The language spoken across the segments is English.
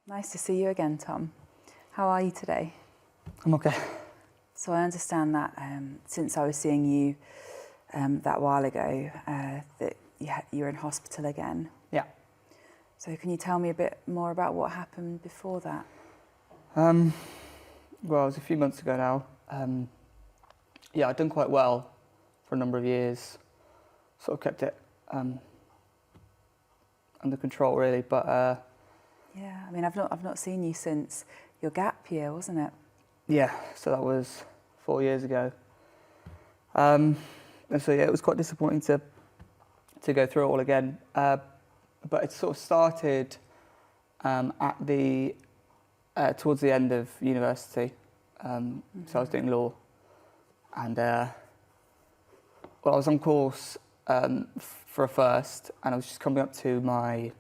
Nice to see you again, Tom. How are you today? I'm okay. So I understand that since I was seeing you that while ago, that you're in hospital again. Yeah. So can you tell me a bit more about what happened before that? Well, it was a few months ago now. I'd done quite well for a number of years. Sort of kept it under control, really. But yeah, I mean, I've not seen you since your gap year, wasn't it? yeah, so that was 4 years ago. And so yeah, it was quite disappointing to go through it all again. But it sort of started towards the end of university. So I was doing law, and I was on course for a first, and I was just coming up to my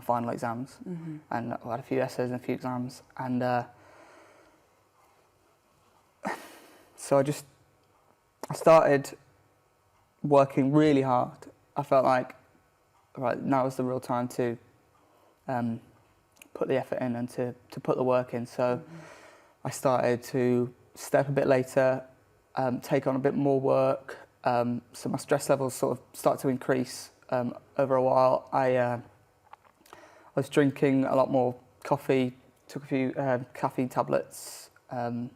final exams, and I had a few essays and a few exams, and so I started working really hard. I felt like, right, now is the real time to put the effort in and to put the work in. So I started to step a bit later, take on a bit more work. So my stress levels sort of start to increase over a while. I was drinking a lot more coffee, took a few caffeine tablets, and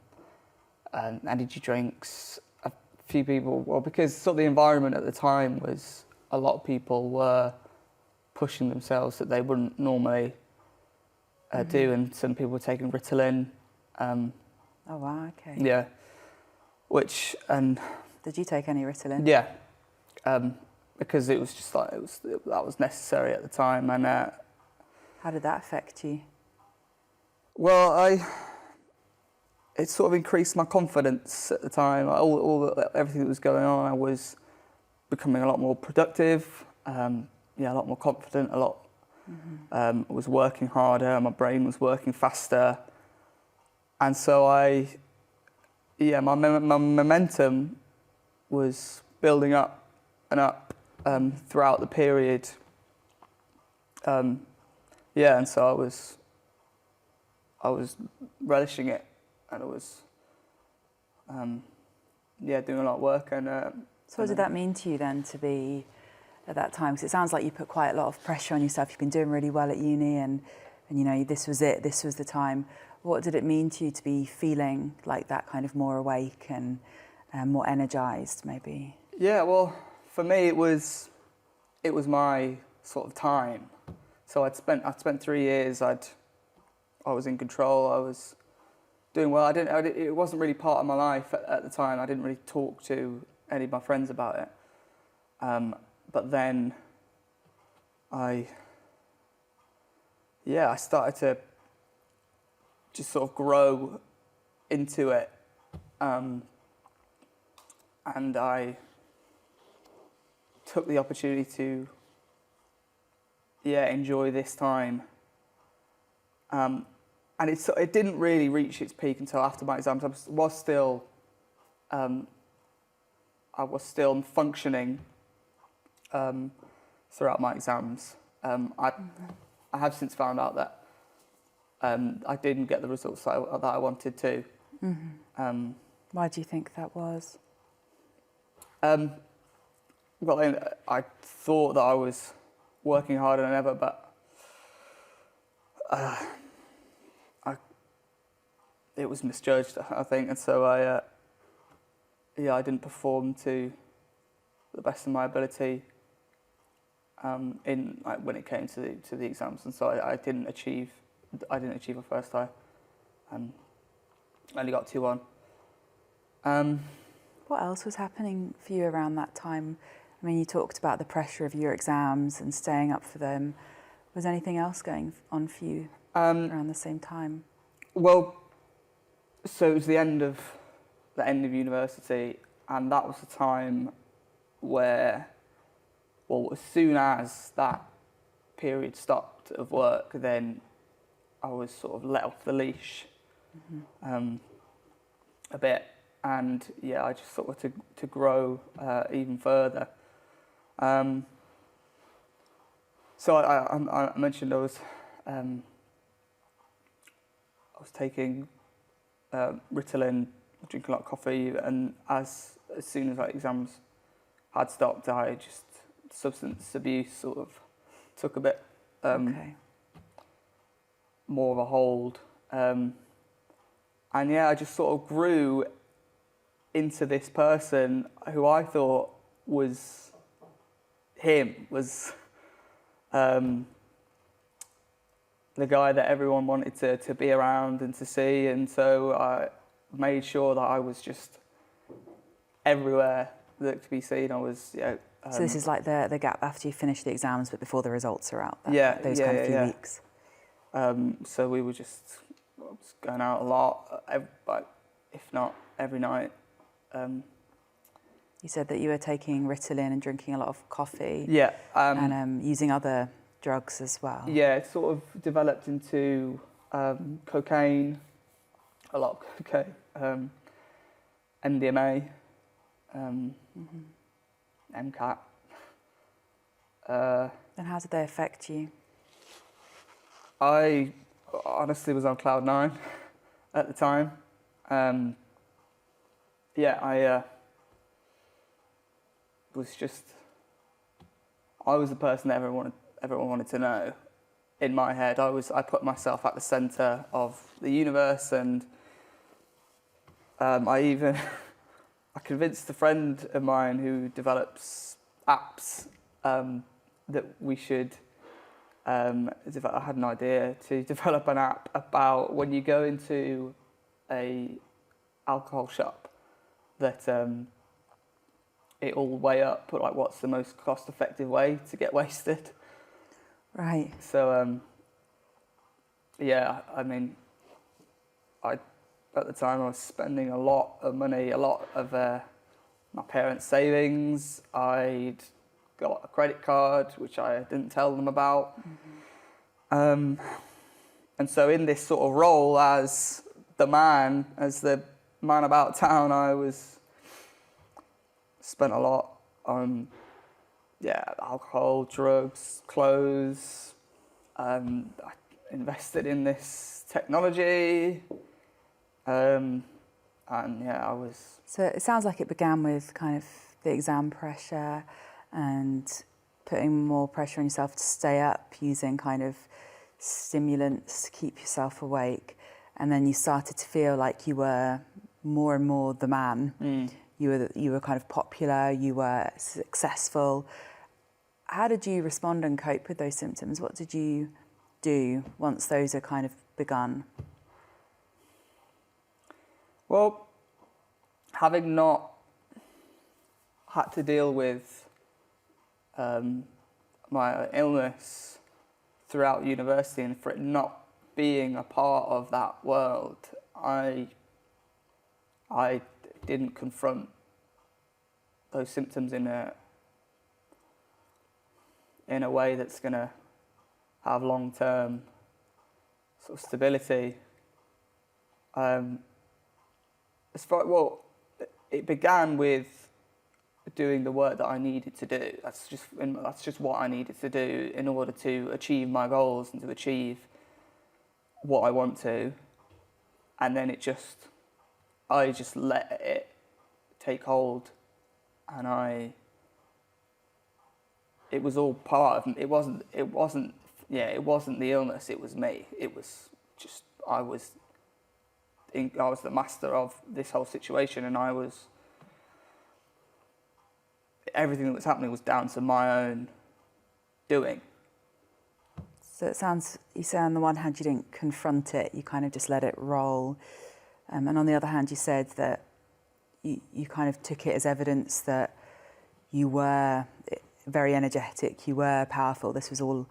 energy drinks. A few people, well, because sort of the environment at the time was a lot of people were pushing themselves that they wouldn't normally do, and some people were taking Ritalin. Oh wow, okay. Yeah, and did you take any Ritalin? yeah, because it was just like that was necessary at the time. And how did that affect you? Well, it sort of increased my confidence at the time. Everything that was going on, I was becoming a lot more productive. A lot more confident. I was working harder. My brain was working faster, and so my momentum was building up and up throughout the period. And so I was relishing it, and I was doing a lot of work. And so what did that mean to you then, to be at that time? Because it sounds like you put quite a lot of pressure on yourself. You've been doing really well at uni, and you know, this was it, this was the time. What did it mean to you to be feeling like that, kind of more awake and more energised, maybe? Yeah, well, for me it was my sort of time. So I'd spent 3 years. I was in control. I was doing well. It wasn't really part of my life at the time. I didn't really talk to any of my friends about it. But then I started to just sort of grow into it. And I took the opportunity to enjoy this time. And it didn't really reach its peak until after my exams. I was still functioning throughout my exams. I have since found out that I didn't get the results that I wanted to. Why do you think that was? Well, I thought that I was working harder than ever, but it was misjudged, I think, and so I didn't perform to the best of my ability when it came to the exams, and so I didn't achieve a first time. I only got 2-1. What else was happening for you around that time? I mean, you talked about the pressure of your exams and staying up for them. Was anything else going on for you around the same time? Well, so it was the end of university, and that was the time where, well, as soon as that period stopped of work, then I was sort of let off the leash a bit, and I just sort of to grow even further. So I mentioned I was was taking Ritalin, drinking a lot of coffee, and as soon as exams had stopped, substance abuse sort of took a bit more of a hold. And yeah, I just sort of grew into this person who I thought was the guy that everyone wanted to be around and to see. And so I made sure that I was just everywhere that could be seen. I was, so this is like the gap after you finish the exams, but before the results are out. Those few weeks. So we were just going out a lot, if not every night. You said that you were taking Ritalin and drinking a lot of coffee. Yeah. And using other drugs as well. Yeah, it sort of developed into cocaine, a lot of cocaine, MDMA, MCAT. And how did they affect you? I honestly was on cloud 9 at the time. I was the person that everyone wanted to know. In my head, I put myself at the centre of the universe, and I convinced a friend of mine who develops apps that we should. I had an idea to develop an app about when you go into a alcohol shop, that it'll weigh up what's the most cost-effective way to get wasted. Right. So at the time I was spending a lot of money, a lot of my parents' savings. I'd got a credit card, which I didn't tell them about. And so in this sort of role as the man about town, I spent a lot on alcohol, drugs, clothes. I invested in this technology. I was... So it sounds like it began with kind of the exam pressure and putting more pressure on yourself to stay up, using kind of stimulants to keep yourself awake. And then you started to feel like you were more and more the man. You were kind of popular, you were successful. How did you respond and cope with those symptoms? What did you do once those are kind of begun? Well, having not had to deal with my illness throughout university, and for it not being a part of that world, I didn't confront those symptoms in a way that's going to have long-term sort of stability. It began with doing the work that I needed to do. That's just what I needed to do in order to achieve my goals and to achieve what I want to. And then I just let it take hold, and it was all part of me. It wasn't the illness, it was me. It was just, I was the master of this whole situation, and everything that was happening was down to my own doing. So it sounds, you say on the one hand you didn't confront it, you kind of just let it roll. And on the other hand you said that you kind of took it as evidence that you were very energetic, you were powerful. This was all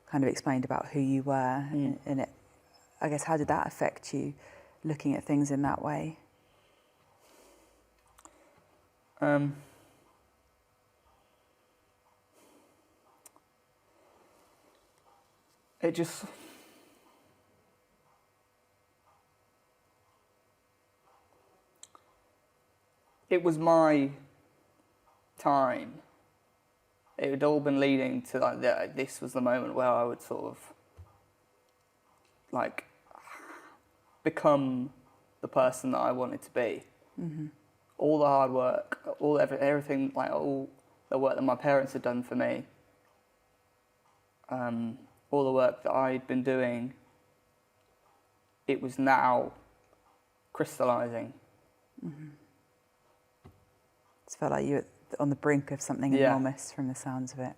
kind of explained about who you were. And it, I guess, how did that affect you, looking at things in that way? It was my time. It had all been leading to this was the moment where I would sort of become the person that I wanted to be. Mm-hmm. All the hard work, everything, like all the work that my parents had done for me, all the work that I'd been doing, it was now crystallising. Mm-hmm. It felt like you were on the brink of something enormous from the sounds of it.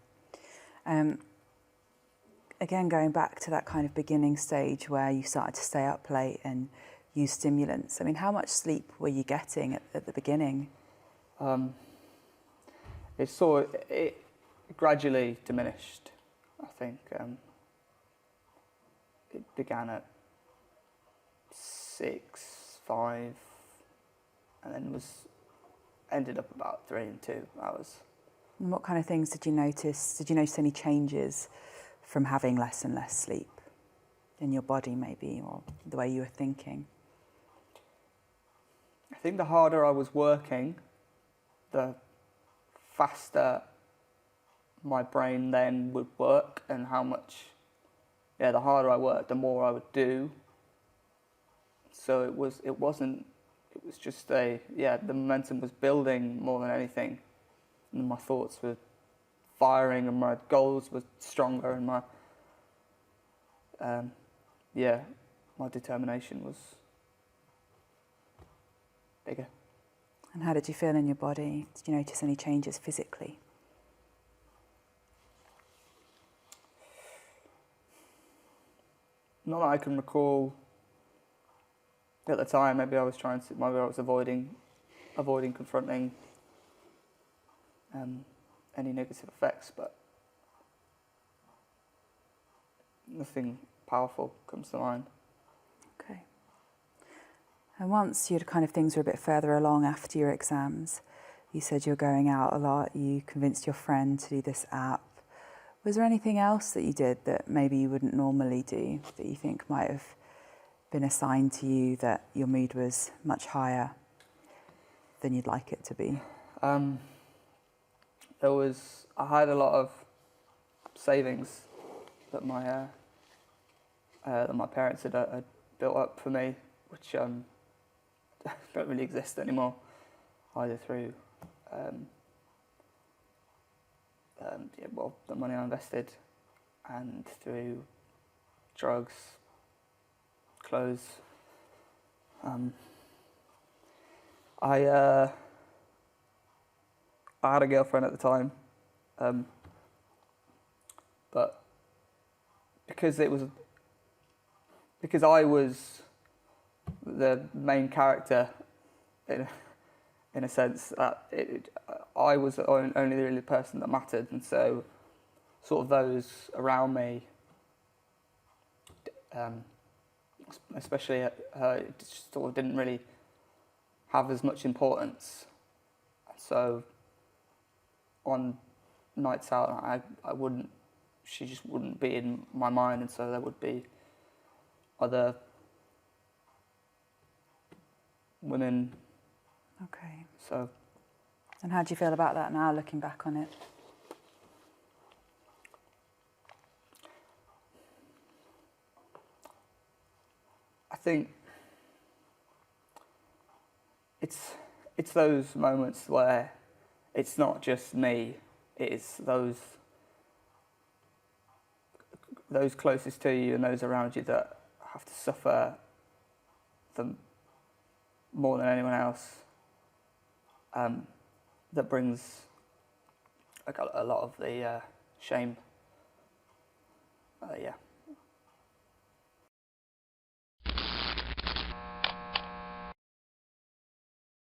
Again, going back to that kind of beginning stage where you started to stay up late and use stimulants. I mean, how much sleep were you getting at the beginning? It gradually diminished. I think it began at 6, 5, and then ended up about 3 and 2 hours. And what kind of things did you notice? Did you notice any changes from having less and less sleep in your body, maybe, or the way you were thinking? I think the harder I was working, the faster my brain then would work, and the harder I worked, the more I would do. So it was just the momentum was building more than anything. And my thoughts were firing, and my goals were stronger, and my determination was bigger. And how did you feel in your body? Did you notice any changes physically? Not that I can recall at the time. Maybe I was avoiding confronting any negative effects, but nothing powerful comes to mind. Okay. And once things were a bit further along after your exams, you said you were going out a lot, you convinced your friend to do this app. Was there anything else that you did that maybe you wouldn't normally do, that you think might have been a sign to you that your mood was much higher than you'd like it to be? I had a lot of savings that my parents had built up for me, which don't really exist anymore, either through the money I invested and through drugs, clothes. I had a girlfriend at the time, but because I was the main character in a sense, that I was the only really person that mattered, and so sort of those around me, especially her, it just sort of didn't really have as much importance. So on nights out, she just wouldn't be in my mind, and so there would be other women. Okay. So. And how do you feel about that now, looking back on it? I think it's those moments where it's not just me, it's those closest to you and those around you that have to suffer more than anyone else. That brings a lot of the shame. Yeah.